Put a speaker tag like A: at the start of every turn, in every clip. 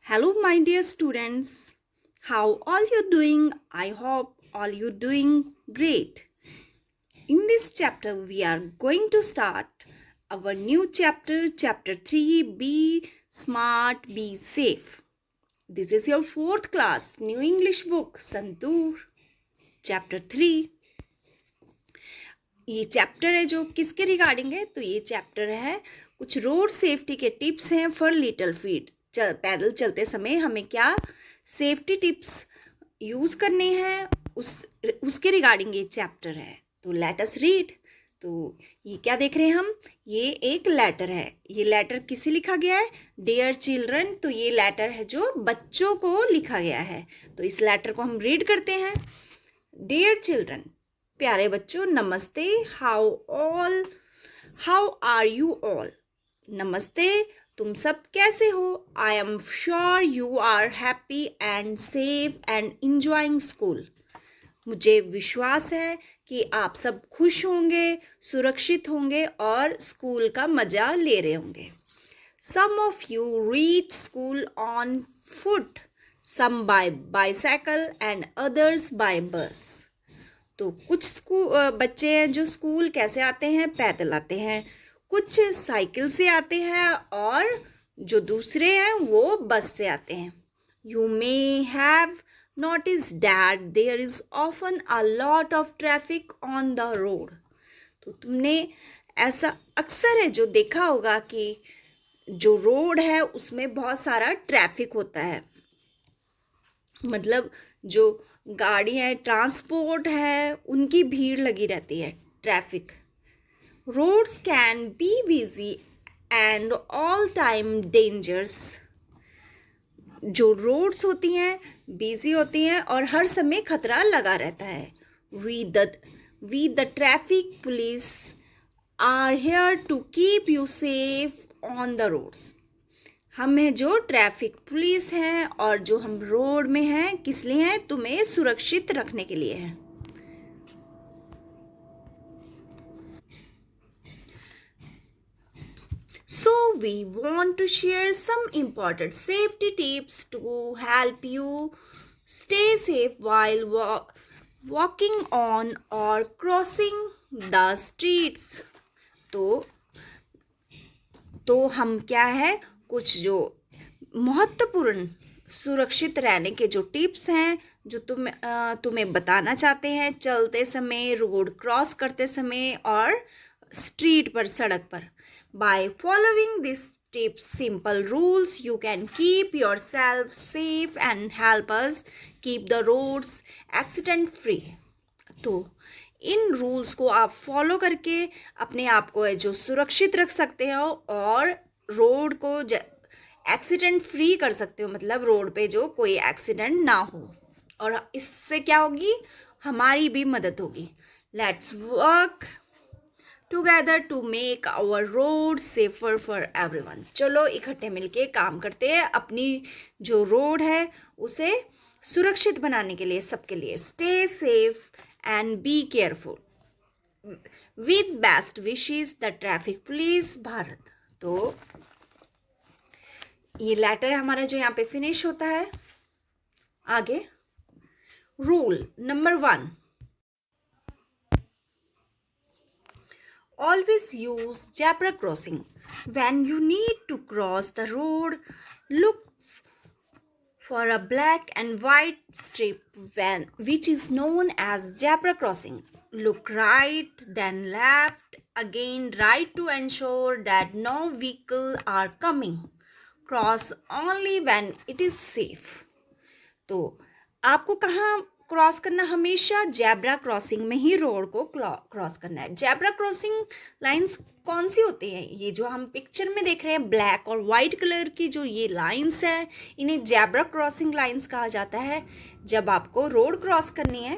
A: Hello, my dear students. How all you doing? I hope all you doing great. In this chapter, we are going to start our new chapter, chapter 3, Be Smart, Be Safe. This is your fourth class new English book, Santur. Chapter 3. ये chapter है जो किसके regarding है, तो ये chapter है कुछ road safety के टिप्स हैं फॉर लिटिल फीट। पैदल चलते समय हमें क्या सेफ्टी टिप्स यूज़ करने हैं उसके रिगार्डिंग ये चैप्टर है। तो लेट अस रीड। तो ये क्या देख रहे हैं हम, ये एक लेटर है। ये लेटर किसे लिखा गया है? Dear children. तो ये लेटर है जो बच्चों को लिखा गया है। तो इस लेटर को हम रीड करते हैं। डियर चिल्ड्रन, प्यारे बच्चों, नमस्ते। How are you all? नमस्ते, तुम सब कैसे हो? I am sure you are happy and safe and enjoying school. मुझे विश्वास है कि आप सब खुश होंगे, सुरक्षित होंगे और स्कूल का मज़ा ले रहे होंगे। Some of you reach school on foot, some by bicycle and others by bus. तो कुछ बच्चे हैं जो स्कूल कैसे आते हैं? पैदल आते हैं। कुछ साइकिल से आते हैं और जो दूसरे हैं वो बस से आते हैं। You may have notice that there is often a lot of traffic on the road. तो तुमने ऐसा अक्सर है जो देखा होगा कि जो रोड है उसमें बहुत सारा ट्रैफिक होता है। मतलब जो गाड़ियाँ ट्रांसपोर्ट है उनकी भीड़ लगी रहती है, traffic. Roads can be busy and all time dangers. जो रोड्स होती हैं बिजी होती हैं और हर समय खतरा लगा रहता है। We the traffic police are here to keep you safe on the roads. हम हैं जो ट्रैफिक पुलिस हैं और जो हम रोड में हैं किस लिए हैं? तुम्हें सुरक्षित रखने के लिए हैं। So we want to share some important safety tips to help you stay safe while walking on or crossing the streets. तो हम क्या है, कुछ जो महत्वपूर्ण सुरक्षित रहने के जो टिप्स हैं जो तुम्हें बताना चाहते हैं चलते समय, रोड क्रॉस करते समय और स्ट्रीट पर, सड़क पर। By following this tips simple rules you can keep yourself safe and help us keep the roads accident free. तो इन रूल्स को आप फॉलो करके अपने आप को है जो सुरक्षित रख सकते हो और रोड को एक्सीडेंट फ्री कर सकते हो। मतलब रोड पे जो कोई एक्सीडेंट ना हो और इससे क्या होगी, हमारी भी मदद होगी। Let's work together to make our road safer for everyone. चलो इकट्ठे मिलके काम करते हैं अपनी जो रोड है उसे सुरक्षित बनाने के लिए, सबके लिए। Stay safe and be careful with best wishes the traffic police Bharat. तो ये लेटर हमारा जो यहाँ पे फिनिश होता है। आगे rule number 1, always use zebra crossing. When you need to cross the road, look for a black and white strip which is known as zebra crossing. Look right, then left, again right to ensure that no vehicle are coming. Cross only when it is safe. तो आपको कहाँ cross करना? हमेशा zebra crossing में ही road को cross करना है। Zebra crossing lines कौन सी होती हैं? ये जो हम पिक्चर में देख रहे हैं ब्लैक और वाइट कलर की जो ये लाइंस हैं, इन्हें जेब्रा क्रॉसिंग लाइंस कहा जाता है। जब आपको रोड क्रॉस करनी है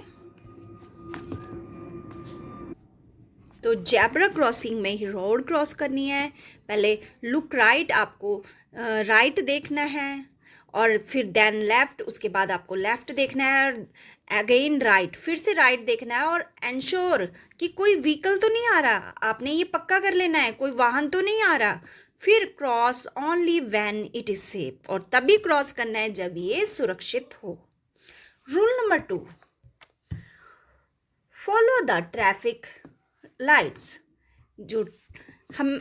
A: तो जेब्रा क्रॉसिंग में ही रोड क्रॉस करनी है। पहले लुक राइट, आपको राइट देखना है और फिर देन लेफ्ट, उसके बाद आपको लेफ्ट देखना है, अगेन राइट, फिर से राइट देखना है और एंश्योर कि कोई व्हीकल तो नहीं आ रहा। आपने ये पक्का कर लेना है कोई वाहन तो नहीं आ रहा। फिर cross only when it is safe, और तभी क्रॉस करना है जब ये सुरक्षित हो। Rule number 2, follow the traffic lights. जो हम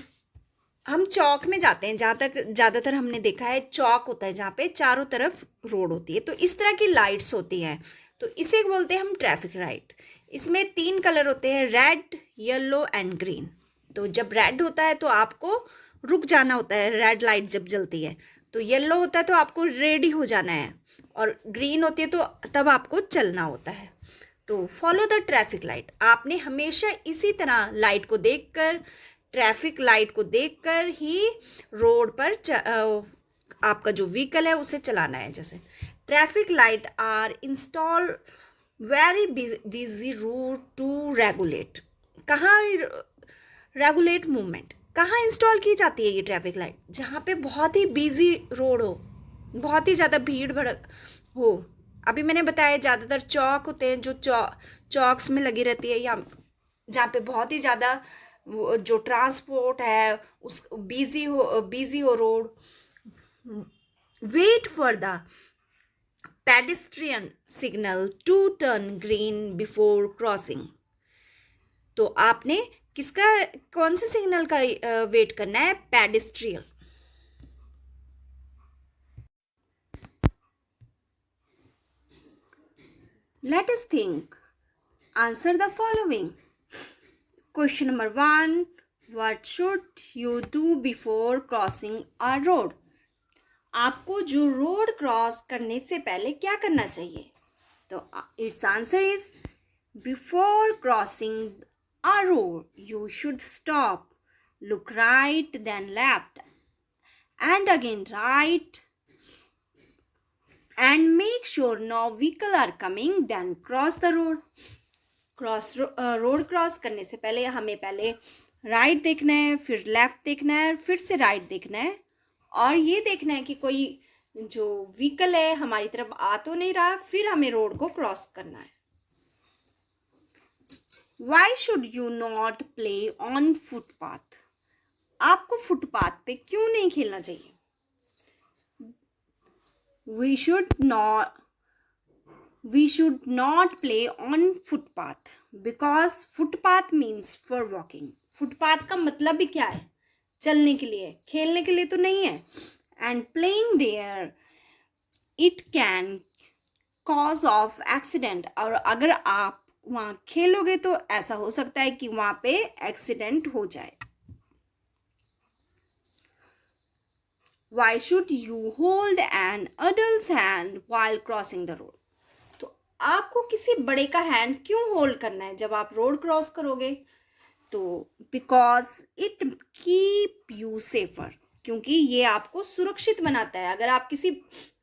A: हम चौक में जाते हैं, जहाँ तक ज़्यादातर हमने देखा है चौक होता है जहाँ पे चारों तरफ रोड होती है, तो इस तरह की लाइट्स होती हैं, तो इसे बोलते हैं हम ट्रैफिक लाइट। इसमें 3 कलर होते हैं, रेड, येलो एंड ग्रीन। तो जब रेड होता है तो आपको रुक जाना होता है, रेड लाइट जब जलती है। तो येलो होता है तो आपको रेडी हो जाना है, और ग्रीन होती है तो तब आपको चलना होता है। तो फॉलो द ट्रैफिक लाइट, आपने हमेशा इसी तरह लाइट को देखकर, ट्रैफिक लाइट को देखकर ही रोड पर आपका जो व्हीकल है उसे चलाना है। जैसे traffic light are install very busy route to regulate. कहाँ रेगुलेट मूवमेंट, कहाँ इंस्टॉल की जाती है ये ट्रैफिक लाइट? जहाँ पे बहुत ही बिजी रोड हो, बहुत ही ज़्यादा भीड़ भड़क हो। अभी मैंने बताया ज़्यादातर चौक होते हैं, जो चौक्स में लगी रहती है, या जहाँ पे बहुत ही ज़्यादा जो ट्रांसपोर्ट है उस बिजी हो road. Wait for the pedestrian signal to turn green before crossing. तो आपने किसका, कौन से सिग्नल का वेट करना है? Pedestrian. Let us think, answer the following. Question number 1, what should you do before crossing a road? आपको जो रोड क्रॉस करने से पहले क्या करना चाहिए? तो it's answer is, before crossing a road you should stop, look right then left and again right, and make sure no vehicle are coming, then cross the road. Road cross करने से पहले हमें पहले राइट देखना है, फिर left देखना है, फिर से राइट देखना है, और ये देखना है कि कोई जो व्हीकल है हमारी तरफ आ तो नहीं रहा, फिर हमें रोड को क्रॉस करना है। Why should you not play on footpath? आपको फुटपाथ पे क्यों नहीं खेलना चाहिए? We should not play on footpath because footpath means for walking. Footpath का मतलब भी क्या है? चलने के लिए, खेलने के लिए तो नहीं है। And playing there it can cause of accident, और अगर आप वहाँ खेलोगे तो ऐसा हो सकता है कि वहाँ पे एक्सीडेंट हो जाए। Why should you hold an adult's hand while crossing the road? तो आपको किसी बड़े का हैंड क्यों होल्ड करना है जब आप रोड क्रॉस करोगे? तो because it keep you safer, क्योंकि ये आपको सुरक्षित बनाता है। अगर आप किसी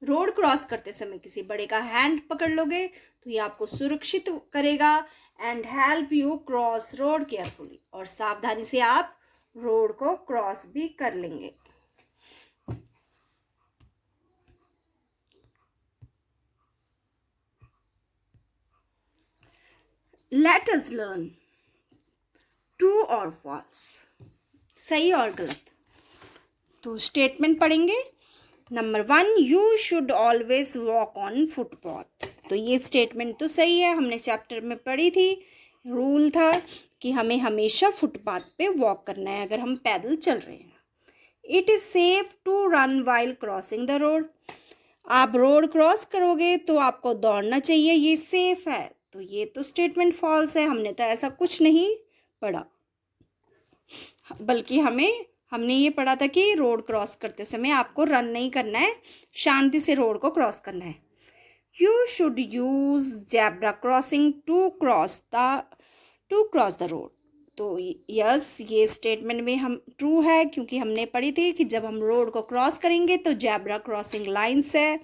A: रोड क्रॉस करते समय किसी बड़े का हैंड पकड़ लोगे तो ये आपको सुरक्षित करेगा, and help you cross road carefully, और सावधानी से आप रोड को क्रॉस भी कर लेंगे। लेट अस लर्न ट्रू और फॉल्स, सही और गलत। तो स्टेटमेंट पढ़ेंगे। Number 1, you should always walk on footpath. तो ये स्टेटमेंट तो सही है, हमने चैप्टर में पढ़ी थी। रूल था कि हमें हमेशा फुटपाथ पे वॉक करना है अगर हम पैदल चल रहे हैं। It is safe to run while crossing the road. आप रोड क्रॉस करोगे तो आपको दौड़ना चाहिए, ये सेफ है। तो ये तो स्टेटमेंट फॉल्स है, हमने तो ऐसा कुछ नहीं पढ़ा, बल्कि हमने ये पढ़ा था कि रोड क्रॉस करते समय आपको रन नहीं करना है, शांति से रोड को क्रॉस करना है। You should use zebra crossing to cross the road. तो यस, ये स्टेटमेंट में हम ट्रू है, क्योंकि हमने पढ़ी थी कि जब हम रोड को क्रॉस करेंगे तो जेब्रा क्रॉसिंग लाइन्स है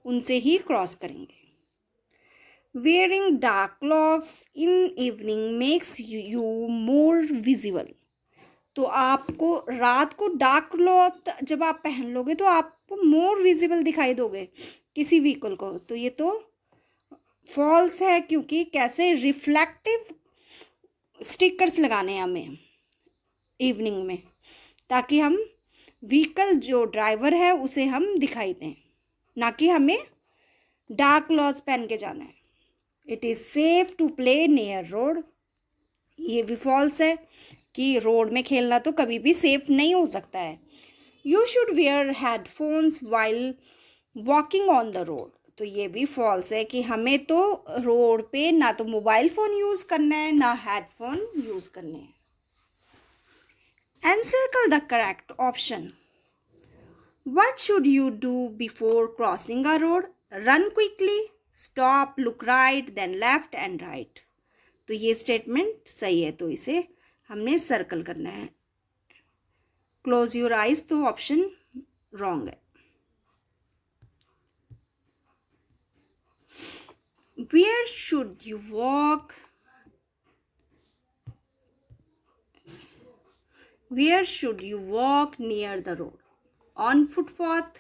A: उनसे ही क्रॉस करेंगे। Wearing dark clothes in evening makes you more visible. तो आपको रात को डार्क क्लॉथ जब आप पहन लोगे तो आपको मोर विजिबल दिखाई दोगे किसी व्हीकल को। तो ये तो फॉल्स है, क्योंकि कैसे रिफ्लेक्टिव स्टिकर्स लगाने हैं हमें इवनिंग में, ताकि हम व्हीकल जो ड्राइवर है उसे हम दिखाई दें, ना कि हमें डार्क क्लॉथ्स पहन के जाना है। It is safe to play near road, ये भी फॉल्स है कि रोड में खेलना तो कभी भी सेफ नहीं हो सकता है। You should wear headphones while walking on the road, तो ये भी फॉल्स है कि हमें तो रोड पे ना तो मोबाइल फ़ोन यूज़ करना है ना हेडफोन यूज़ करने हैं। Encircle the correct option. What should you do before crossing a road? Run quickly, stop, look right, then left and right. तो ये स्टेटमेंट सही है, तो इसे हमने सर्कल करना है। क्लोज योर आइज तो ऑप्शन रॉन्ग है। Where should you walk? Where should you walk near the road? On footpath,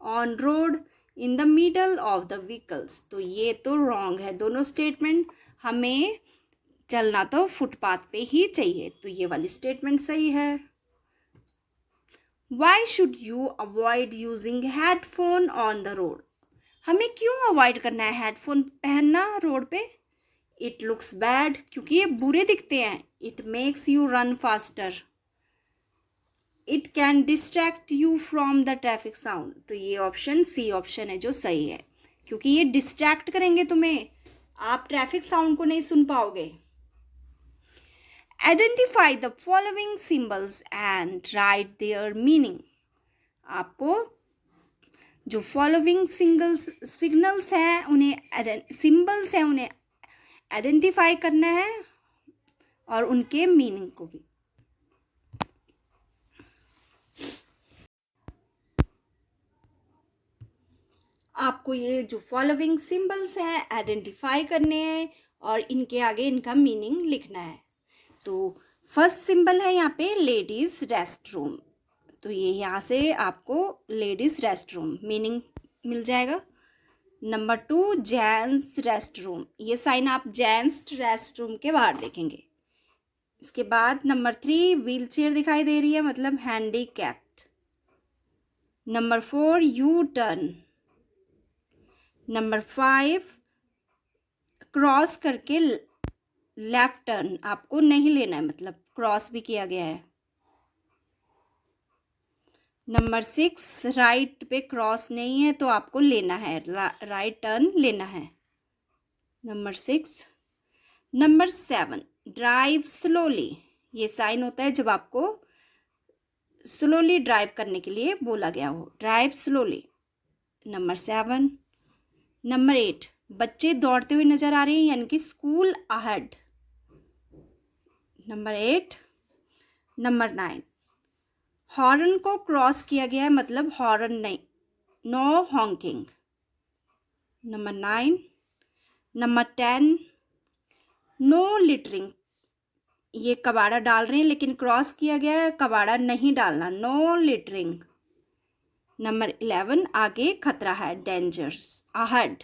A: on road, in the middle of the vehicles. तो ये तो रॉन्ग है दोनों स्टेटमेंट। हमें चलना तो फुटपाथ पे ही चाहिए, तो ये वाली स्टेटमेंट सही है। Why should you avoid using headphone on the road? हमें क्यों अवॉइड करना है हेडफोन पहनना रोड पे? इट लुक्स बैड, क्योंकि ये बुरे दिखते हैं। It makes you run faster. It can distract you from the traffic sound, तो ये ऑप्शन सी ऑप्शन है जो सही है, क्योंकि ये डिस्ट्रैक्ट करेंगे तुम्हें, आप ट्रैफिक साउंड को नहीं सुन पाओगे। Identify the following symbols and right there meaning. आपको जो फॉलोइंग सिग्नल्स हैं उन्हें सिंबल्स हैं उन्हें आइडेंटिफाई करना है और उनके मीनिंग को भी। आपको ये जो फॉलोइंग सिंबल्स हैं आइडेंटिफाई करने हैं और इनके आगे इनका मीनिंग लिखना है। तो फर्स्ट सिंबल है यहाँ पे लेडीज़ रेस्ट रूम, तो ये यहाँ से आपको लेडीज़ रेस्ट रूम मीनिंग मिल जाएगा। नंबर 2 जेंट्स रेस्ट रूम, ये साइन आप जेंट्स रेस्ट रूम के बाहर देखेंगे। इसके बाद नंबर 3 व्हील चेयर दिखाई दे रही है, मतलब handicapped. Number 4 U turn. Number 5 cross करके लेफ्ट टर्न आपको नहीं लेना है, मतलब क्रॉस भी किया गया है। नंबर 6 राइट पे क्रॉस नहीं है तो आपको लेना है, राइट टर्न लेना है। नंबर 6। नंबर 7 ड्राइव स्लोली, ये साइन होता है जब आपको स्लोली ड्राइव करने के लिए बोला गया हो, ड्राइव स्लोली। नंबर 7। नंबर 8 बच्चे दौड़ते हुए नजर आ रहे हैं, यानी कि school ahead. Number 8। Number 9 horn को क्रॉस किया गया है, मतलब हॉर्न नहीं, no honking. Number 9। Number 10 no littering, ये कबाड़ा डाल रहे हैं लेकिन क्रॉस किया गया है, कबाड़ा नहीं डालना, नो लिटरिंग। नंबर 11 आगे खतरा है, dangers ahead.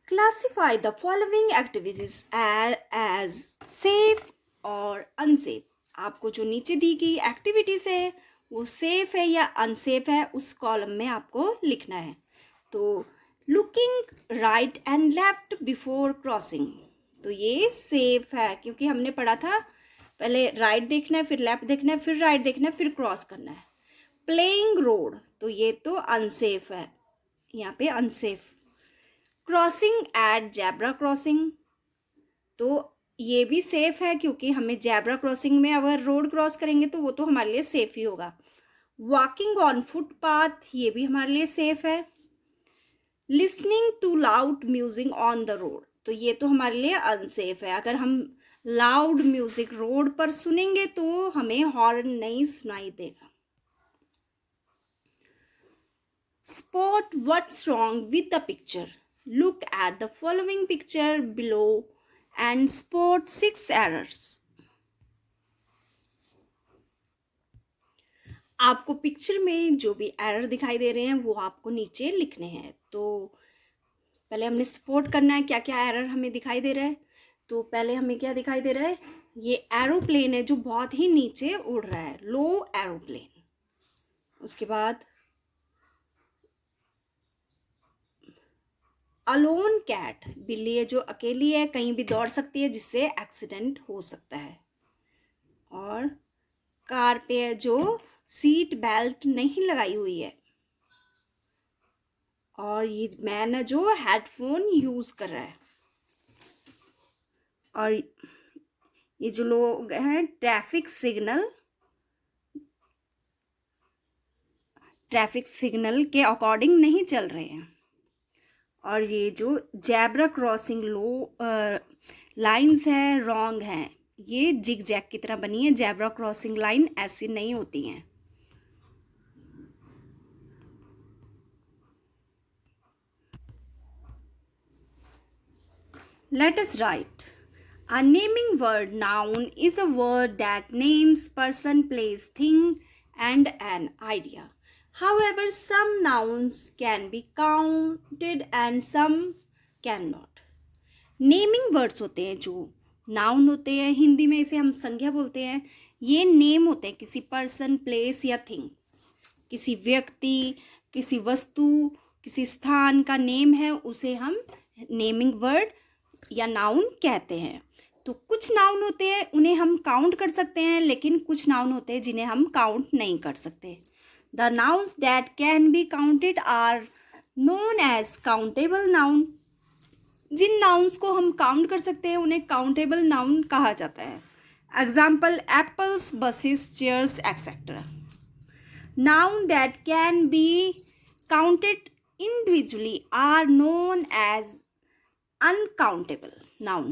A: Classify the following activities as safe और अनसेफ। आपको जो नीचे दी गई एक्टिविटीज है वो सेफ है या अनसेफ है, उस कॉलम में आपको लिखना है। तो looking right and left before crossing, तो ये सेफ है क्योंकि हमने पढ़ा था पहले राइट देखना है, फिर लेफ्ट देखना है, फिर राइट देखना है, फिर क्रॉस करना है। प्लेइंग रोड, तो ये तो अनसेफ है, यहाँ पे unsafe. Crossing at zebra crossing, तो ये भी सेफ है क्योंकि हमें जेब्रा क्रॉसिंग में अगर रोड क्रॉस करेंगे तो वो तो हमारे लिए सेफ ही होगा। वॉकिंग ऑन फुटपाथ, ये भी हमारे लिए सेफ है। Listening to loud music on the road, तो ये तो हमारे लिए अनसेफ है, अगर हम लाउड म्यूजिक रोड पर सुनेंगे तो हमें हॉर्न नहीं सुनाई देगा। Spot what's wrong with the picture. Look at the following picture below and spot 6 errors. आपको पिक्चर में जो भी एरर दिखाई दे रहे हैं वो आपको नीचे लिखने हैं। तो पहले हमने सपोर्ट करना है, क्या क्या एरर हमें दिखाई दे रहा है। तो पहले हमें क्या दिखाई दे रहा है, ये एरोप्लेन है जो बहुत ही नीचे उड़ रहा है, लो एरोप्लेन। उसके बाद अलोन कैट, बिल्ली है जो अकेली है, कहीं भी दौड़ सकती है जिससे एक्सीडेंट हो सकता है। और कार पे है जो सीट बेल्ट नहीं लगाई हुई है। और ये मैन है जो हेडफोन यूज कर रहा है। और ये जो लोग हैं ट्रैफिक सिग्नल के अकॉर्डिंग नहीं चल रहे हैं। और ये जो जैब्रा क्रॉसिंग लाइंस है रॉन्ग हैं, ये जिग जैग की तरह बनी है। जैब्रा क्रॉसिंग लाइन ऐसी नहीं होती हैं। Let us write. A naming word noun is a word that names person, place, thing and an idea. However, some nouns can be counted and some cannot. Naming words होते हैं, जो noun होते हैं, हिंदी में इसे हम संज्ञा बोलते हैं। ये नेम होते हैं किसी पर्सन, प्लेस या थिंग्स, किसी व्यक्ति, किसी वस्तु, किसी स्थान का नेम है, उसे हम नेमिंग वर्ड या नाउन कहते हैं। तो कुछ नाउन होते हैं उन्हें हम काउंट कर सकते हैं, लेकिन कुछ नाउन होते हैं जिन्हें हम काउंट नहीं कर सकते। The nouns that can be counted are known as countable noun. जिन नाउन्स को हम काउंट कर सकते हैं उन्हें काउंटेबल नाउन कहा जाता है। Example apples, buses, chairs etcetera. Noun that can be counted individually are known as uncountable noun.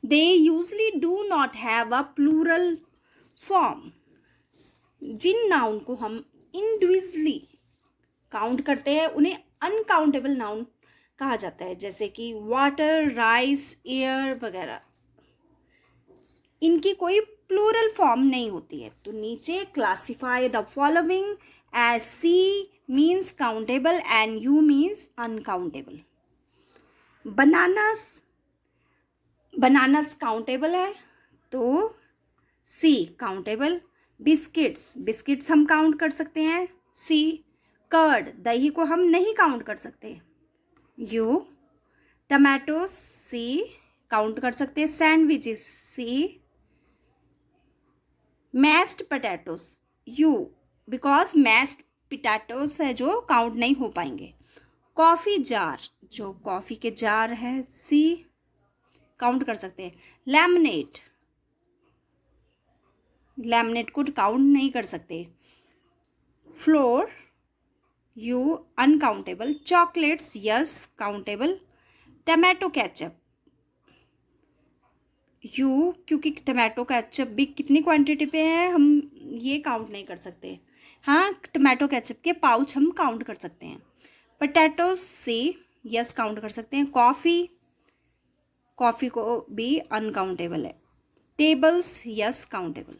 A: They usually do not have a plural form. जिन नाउन को हम इंडिविजुअली काउंट करते हैं उन्हें अनकाउंटेबल नाउन कहा जाता है, जैसे कि वाटर, राइस, एयर वगैरह। इनकी कोई प्लूरल फॉर्म नहीं होती है। तो नीचे classify the following as C means countable and U means uncountable. Bananas countable है तो सी काउंटेबल। बिस्किट्स हम काउंट कर सकते हैं, सी। कर्ड, दही को हम नहीं काउंट कर सकते, यू। टमाटोज, सी, काउंट कर सकते हैं। Sandwiches, C. Mashed potatoes, U, because mashed potatoes है जो काउंट नहीं हो पाएंगे। कॉफ़ी जार, जो कॉफ़ी के जार है, सी, काउंट कर सकते हैं। लैमिनेट को काउंट नहीं कर सकते। Floor, you, uncountable. Chocolates, yes, countable. Tomato ketchup, you, क्योंकि टमाटो केचप भी कितनी क्वांटिटी पे है हम ये काउंट नहीं कर सकते। हाँ, टमाटो केचप के पाउच हम काउंट कर सकते हैं। पोटैटोज, सी, यस, काउंट कर सकते हैं। कॉफ़ी को भी अनकाउंटेबल है। Tables, yes, countable.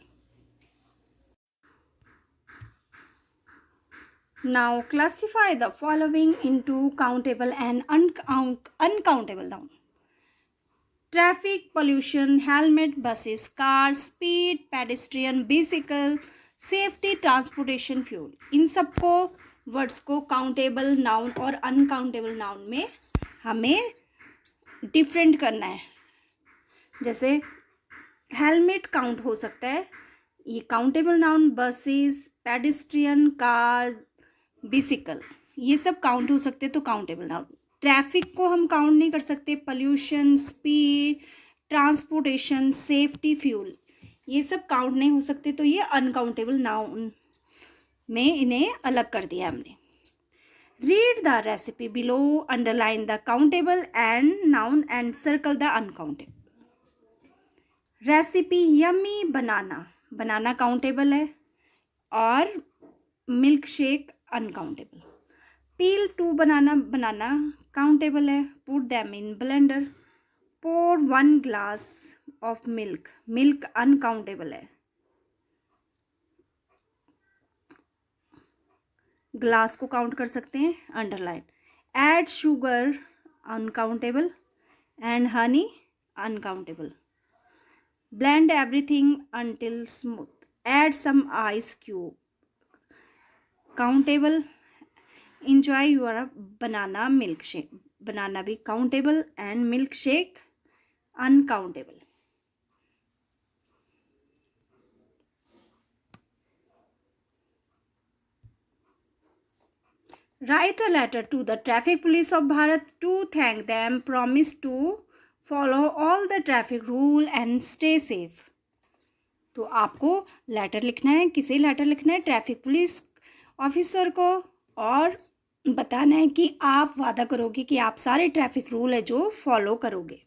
A: Now classify the following into countable and uncountable noun. Traffic, pollution, helmet, buses, cars, speed, pedestrian, bicycle, safety, transportation, fuel. इन सबको वर्ड्स को काउंटेबल नाउन और uncountable noun में हमें डिफरेंट करना है। जैसे हेलमेट काउंट हो सकता है, ये countable noun. Buses, pedestrian, cars, bicycle, ये सब काउंट हो सकते तो काउंटेबल नाउन। ट्रैफिक को हम काउंट नहीं कर सकते। Pollution, speed, transportation, safety, fuel, ये सब काउंट नहीं हो सकते, तो ये अनकाउंटेबल नाउन में इन्हें अलग कर दिया हमने। Read the recipe below, underline the countable and noun and circle the uncountable. Recipe, yummy banana countable है और milk shake uncountable. Peel 2 banana countable है। Put them in blender. Pour 1 glass of milk uncountable है। Glass को count कर सकते हैं, underline. Add sugar, uncountable, and honey, uncountable. Blend everything until smooth. Add some ice cube, countable. Enjoy your banana milkshake. Banana be countable and milkshake uncountable. Write a letter to the Traffic Police of Bharat to thank them. Promise to follow all the traffic rule and stay safe. तो आपको letter लिखना है. किसे letter लिखना है? Traffic police officer को. और बताना है कि आप वादा करोगे कि आप सारे ट्रैफिक रूल है जो फॉलो करोगे.